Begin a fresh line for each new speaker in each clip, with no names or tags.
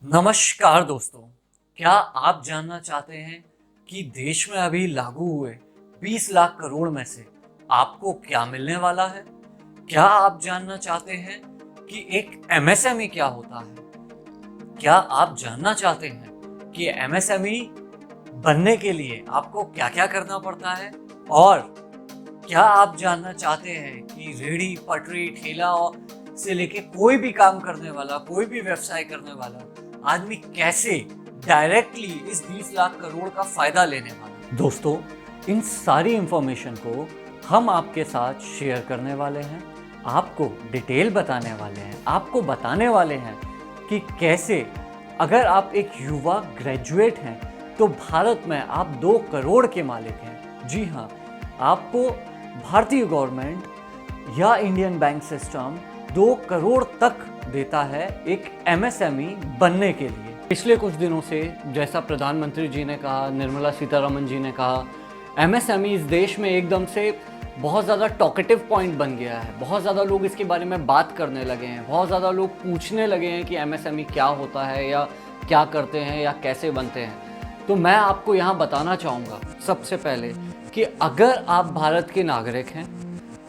नमस्कार दोस्तों, क्या आप जानना चाहते हैं कि देश में अभी लागू हुए 20 लाख करोड़ में से आपको क्या मिलने वाला है? क्या आप जानना चाहते हैं कि एक एमएसएमई क्या होता है? क्या आप जानना चाहते हैं कि एमएसएमई बनने के लिए आपको क्या-क्या करना पड़ता है? और क्या आप जानना चाहते हैं कि रेहड़ी, पटरी, ठेला से लेके कोई भी काम करने वाला, कोई भी व्यवसाय करने वाला आदमी कैसे डायरेक्टली इस 20 लाख करोड़ का फायदा लेने वाला है? दोस्तों, इन सारी इंफॉर्मेशन को हम आपके साथ शेयर करने वाले हैं, आपको डिटेल बताने वाले हैं, आपको बताने वाले हैं कि कैसे अगर आप एक युवा ग्रेजुएट हैं तो भारत में आप 2 करोड़ के मालिक हैं। जी हाँ, आपको भारतीय गवर्नमेंट या इंडियन बैंक सिस्टम 2 करोड़ तक देता है एक एमएसएमई बनने के लिए। पिछले कुछ दिनों से जैसा प्रधानमंत्री जी ने कहा, निर्मला सीतारमण जी ने कहा, एमएसएमई इस देश में एकदम से बहुत ज़्यादा टॉकेटिव पॉइंट बन गया है। बहुत ज़्यादा लोग इसके बारे में बात करने लगे हैं, बहुत ज़्यादा लोग पूछने लगे हैं कि एमएसएमई क्या होता है या क्या करते हैं या कैसे बनते हैं। तो मैं आपको यहाँ बताना चाहूँगा सबसे पहले कि अगर आप भारत के नागरिक हैं,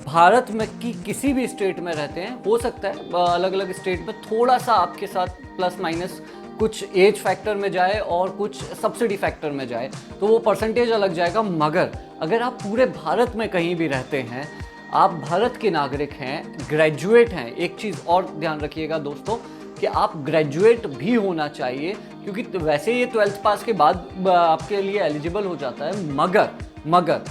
भारत में की किसी भी स्टेट में रहते हैं, हो सकता है अलग अलग स्टेट में थोड़ा सा आपके साथ प्लस माइनस कुछ एज फैक्टर में जाए और कुछ सब्सिडी फैक्टर में जाए, तो वो परसेंटेज अलग जाएगा। मगर अगर आप पूरे भारत में कहीं भी रहते हैं, आप भारत के नागरिक हैं, ग्रेजुएट हैं, एक चीज़ और ध्यान रखिएगा दोस्तों कि आप ग्रेजुएट भी होना चाहिए, क्योंकि वैसे ये 12th पास के बाद आपके लिए एलिजिबल हो जाता है। मगर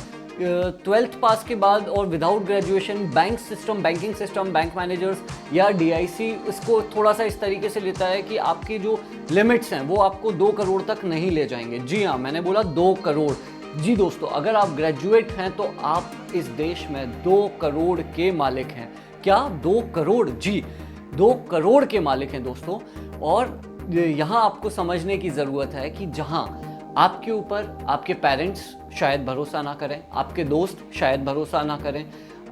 12th पास के बाद और without graduation banking system, bank managers या डीआईसी इसको थोड़ा सा इस तरीके से लेता है कि आपकी जो लिमिट्स हैं वो आपको 2 करोड़ तक नहीं ले जाएंगे। जी हाँ, मैंने बोला 2 करोड़। जी दोस्तों, अगर आप ग्रेजुएट हैं तो आप इस देश में 2 करोड़ के मालिक हैं। क्या 2 करोड़? जी, 2 करोड़ के मालिक हैं दोस्तों। और यहाँ आपको समझने की ज़रूरत है कि जहाँ आपके ऊपर आपके पेरेंट्स शायद भरोसा ना करें, आपके दोस्त शायद भरोसा ना करें,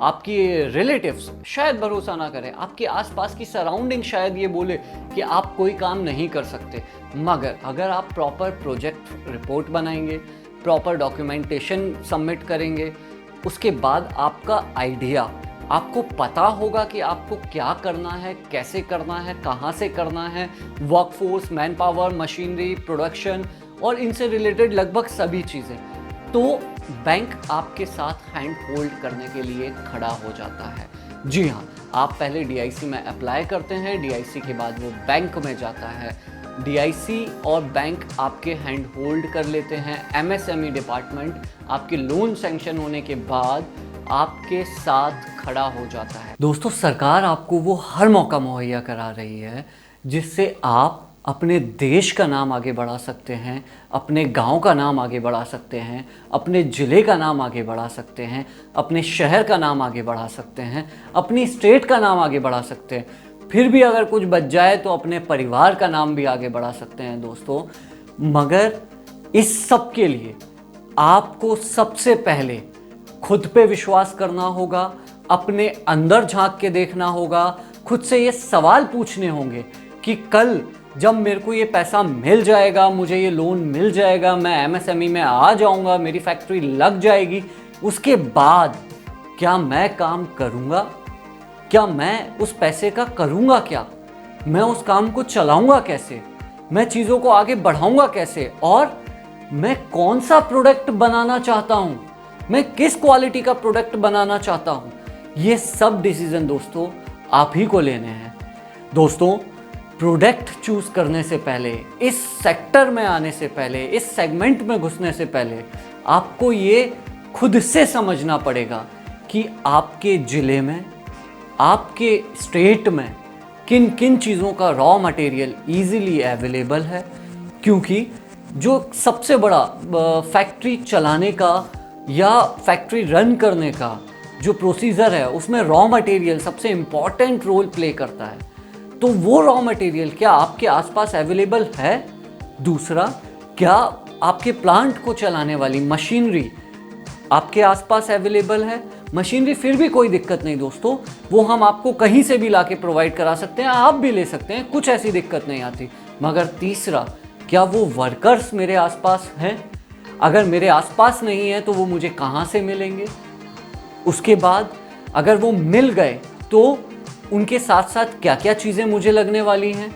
आपके रिलेटिव्स शायद भरोसा ना करें, आपके आसपास की सराउंडिंग शायद ये बोले कि आप कोई काम नहीं कर सकते, मगर अगर आप प्रॉपर प्रोजेक्ट रिपोर्ट बनाएंगे, प्रॉपर डॉक्यूमेंटेशन सबमिट करेंगे, उसके बाद आपका आइडिया, आपको पता होगा कि आपको क्या करना है, कैसे करना है, कहाँ से करना है, workforce, man power, machinery, production और इनसे रिलेटेड लगभग सभी चीज़ें, तो बैंक आपके साथ हैंड होल्ड करने के लिए खड़ा हो जाता है। जी हाँ, आप पहले डीआईसी में अप्लाई करते हैं, डीआईसी के बाद वो बैंक में जाता है, डीआईसी और बैंक आपके हैंड होल्ड कर लेते हैं, एमएसएमई डिपार्टमेंट आपके लोन सैंक्शन होने के बाद आपके साथ खड़ा हो जाता है। दोस्तों, सरकार आपको वो हर मौका मुहैया करा रही है जिससे आप अपने देश का नाम आगे बढ़ा सकते हैं, अपने गांव का नाम आगे बढ़ा सकते हैं, अपने ज़िले का नाम आगे बढ़ा सकते हैं, अपने शहर का नाम आगे बढ़ा सकते हैं, अपनी स्टेट का नाम आगे बढ़ा सकते हैं। फिर भी अगर कुछ बच जाए तो अपने परिवार का नाम भी आगे बढ़ा सकते हैं दोस्तों। मगर इस सब के लिए आपको सबसे पहले खुद पे विश्वास करना होगा, अपने अंदर झांक के देखना होगा, खुद से ये सवाल पूछने होंगे कि कल जब मेरे को ये पैसा मिल जाएगा, मुझे ये लोन मिल जाएगा, मैं एमएसएमई में आ जाऊंगा, मेरी फैक्ट्री लग जाएगी, उसके बाद क्या मैं काम करूंगा? क्या मैं उस पैसे का करूंगा क्या? मैं उस काम को चलाऊंगा कैसे? मैं चीज़ों को आगे बढ़ाऊंगा कैसे? और मैं कौन सा प्रोडक्ट बनाना चाहता हूं? मैं किस क्वालिटी का प्रोडक्ट बनाना चाहता हूं? ये सब डिसीजन दोस्तों आप ही को लेने हैं। दोस्तों, प्रोडक्ट चूज करने से पहले, इस सेक्टर में आने से पहले, इस सेगमेंट में घुसने से पहले आपको ये खुद से समझना पड़ेगा कि आपके ज़िले में, आपके स्टेट में किन किन चीज़ों का रॉ मटेरियल ईजिली अवेलेबल है। क्योंकि जो सबसे बड़ा फैक्ट्री चलाने का या फैक्ट्री रन करने का जो प्रोसीजर है, उसमें रॉ मटेरियल सबसे इम्पॉर्टेंट रोल प्ले करता है। तो वो रॉ मटेरियल क्या आपके आसपास अवेलेबल है? दूसरा, क्या आपके प्लांट को चलाने वाली मशीनरी आपके आसपास अवेलेबल है? मशीनरी फिर भी कोई दिक्कत नहीं दोस्तों, वो हम आपको कहीं से भी लाके प्रोवाइड करा सकते हैं, आप भी ले सकते हैं, कुछ ऐसी दिक्कत नहीं आती। मगर तीसरा, क्या वो वर्कर्स मेरे आसपास हैं? अगर मेरे आसपास नहीं है तो वो मुझे कहाँ से मिलेंगे? उसके बाद अगर वो मिल गए तो उनके साथ साथ क्या क्या चीज़ें मुझे लगने वाली हैं?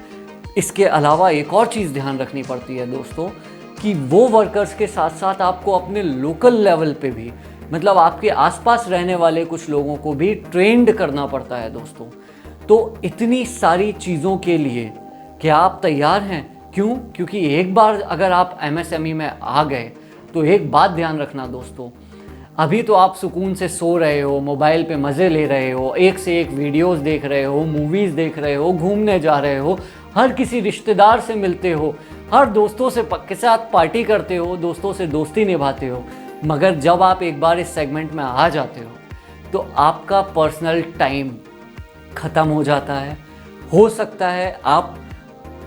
इसके अलावा एक और चीज़ ध्यान रखनी पड़ती है दोस्तों कि वो वर्कर्स के साथ साथ आपको अपने लोकल लेवल पे भी, मतलब आपके आसपास रहने वाले कुछ लोगों को भी ट्रेंड करना पड़ता है दोस्तों। तो इतनी सारी चीज़ों के लिए क्या आप तैयार हैं? क्यों? क्योंकि एक बार अगर आप MSME में आ गए तो एक बात ध्यान रखना दोस्तों, अभी तो आप सुकून से सो रहे हो, मोबाइल पे मज़े ले रहे हो, एक से एक वीडियोस देख रहे हो, मूवीज़ देख रहे हो, घूमने जा रहे हो, हर किसी रिश्तेदार से मिलते हो, हर दोस्तों से के साथ पार्टी करते हो, दोस्तों से दोस्ती निभाते हो। मगर जब आप एक बार इस सेगमेंट में आ जाते हो तो आपका पर्सनल टाइम ख़त्म हो जाता है। हो सकता है आप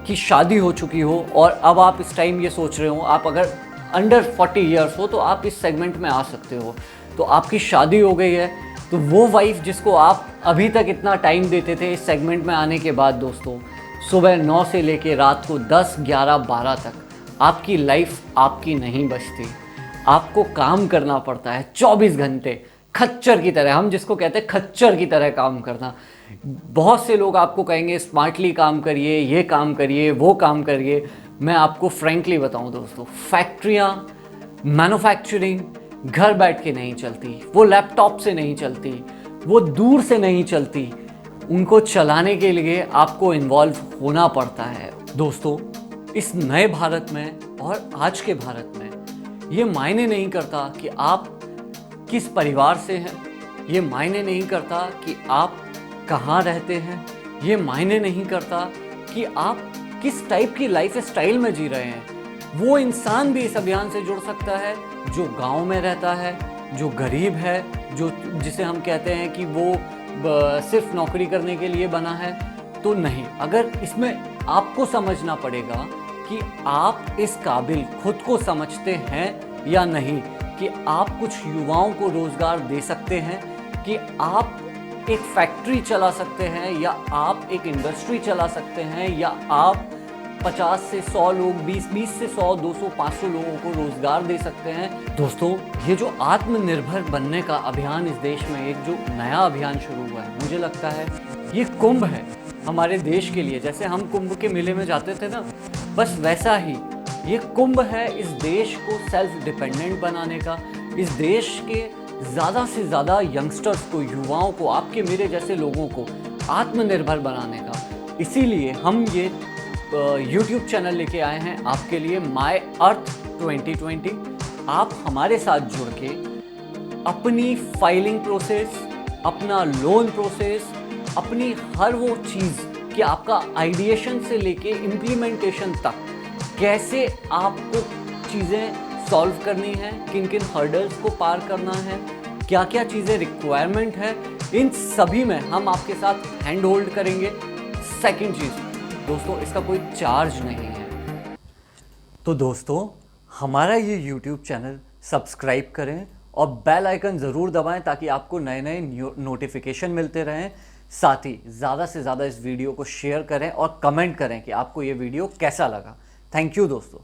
की शादी हो चुकी हो और अब आप इस टाइम ये सोच रहे हो, आप अगर अंडर 40 ईयर्स हो तो आप इस सेगमेंट में आ सकते हो। तो आपकी शादी हो गई है तो वो वाइफ जिसको आप अभी तक इतना टाइम देते थे, इस सेगमेंट में आने के बाद दोस्तों सुबह 9 से लेके रात को 10, 11, 12 तक आपकी लाइफ आपकी नहीं बचती। आपको काम करना पड़ता है 24 घंटे खच्चर की तरह, हम जिसको कहते हैं खच्चर की तरह काम करना। बहुत से लोग आपको कहेंगे स्मार्टली काम करिए, ये काम करिए, वो काम करिए। मैं आपको फ्रैंकली बताऊं दोस्तों, फैक्ट्रियाँ, मैन्युफैक्चरिंग घर बैठ के नहीं चलती, वो लैपटॉप से नहीं चलती, वो दूर से नहीं चलती। उनको चलाने के लिए आपको इन्वॉल्व होना पड़ता है दोस्तों। इस नए भारत में और आज के भारत में ये मायने नहीं करता कि आप किस परिवार से हैं, ये मायने नहीं करता कि आप कहाँ रहते हैं, ये मायने नहीं करता कि आप किस टाइप की लाइफ स्टाइल में जी रहे हैं। वो इंसान भी इस अभियान से जुड़ सकता है जो गांव में रहता है, जो गरीब है, जो जिसे हम कहते हैं कि वो सिर्फ नौकरी करने के लिए बना है। तो नहीं, अगर इसमें आपको समझना पड़ेगा कि आप इस काबिल खुद को समझते हैं या नहीं, कि आप कुछ युवाओं को रोज़गार दे सकते हैं, कि आप एक फैक्ट्री चला सकते हैं, या आप एक इंडस्ट्री चला सकते हैं, या आप 50 से 100 लोग, 20 से 100, 200, 500 लोगों को रोज़गार दे सकते हैं। दोस्तों, ये जो आत्मनिर्भर बनने का अभियान इस देश में एक जो नया अभियान शुरू हुआ है, मुझे लगता है ये कुंभ है हमारे देश के लिए। जैसे हम कुंभ के मेले में जाते थे ना, बस वैसा ही ये कुंभ है इस देश को सेल्फ डिपेंडेंट बनाने का, इस देश के ज़्यादा से ज़्यादा यंगस्टर्स को, युवाओं को, आपके मेरे जैसे लोगों को आत्मनिर्भर बनाने का। इसीलिए हम ये YouTube चैनल लेके आए हैं आपके लिए, माय अर्थ 2020। आप हमारे साथ जुड़ के अपनी फाइलिंग प्रोसेस, अपना लोन प्रोसेस, अपनी हर वो चीज़ कि आपका आइडिएशन से लेके इम्प्लीमेंटेशन तक कैसे आपको चीज़ें सॉल्व करनी है, किन किन हर्डल्स को पार करना है, क्या क्या चीज़ें रिक्वायरमेंट है, इन सभी में हम आपके साथ हैंड होल्ड करेंगे। सेकंड चीज़ दोस्तों, इसका कोई चार्ज नहीं है। तो दोस्तों, हमारा ये YouTube चैनल सब्सक्राइब करें और बेल आइकन ज़रूर दबाएं ताकि आपको नए नए नोटिफिकेशन मिलते रहें। साथ ही ज़्यादा से ज़्यादा इस वीडियो को शेयर करें और कमेंट करें कि आपको ये वीडियो कैसा लगा। थैंक यू दोस्तों।